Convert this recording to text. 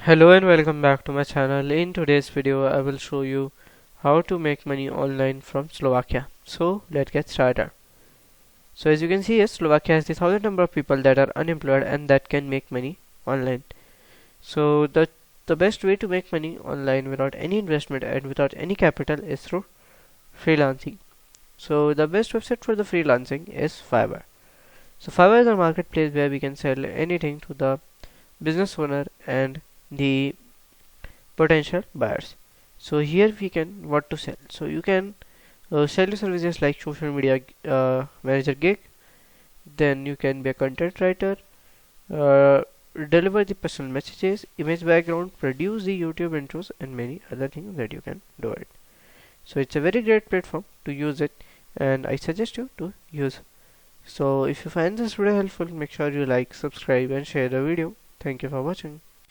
Hello and welcome back to my channel. In today's video I will show you how to make money online from Slovakia. So let's get started. So as you can see, yes, Slovakia has the 1,000 number of people that are unemployed and that can make money online. So the best way to make money online without any investment and without any capital is through freelancing. So the best website for the freelancing is Fiverr. So Fiverr is a marketplace where we can sell anything to the business owner and the potential buyers. So here we can what to sell. So you can sell your services like social media manager gig. Then you can be a content writer, uh, deliver the personal messages, image background, produce the YouTube intros, and many other things that you can do it. So it's a very great platform to use it, and I suggest you to use. So if you find this video helpful, make sure you like, subscribe, and share the video. Thank you for watching.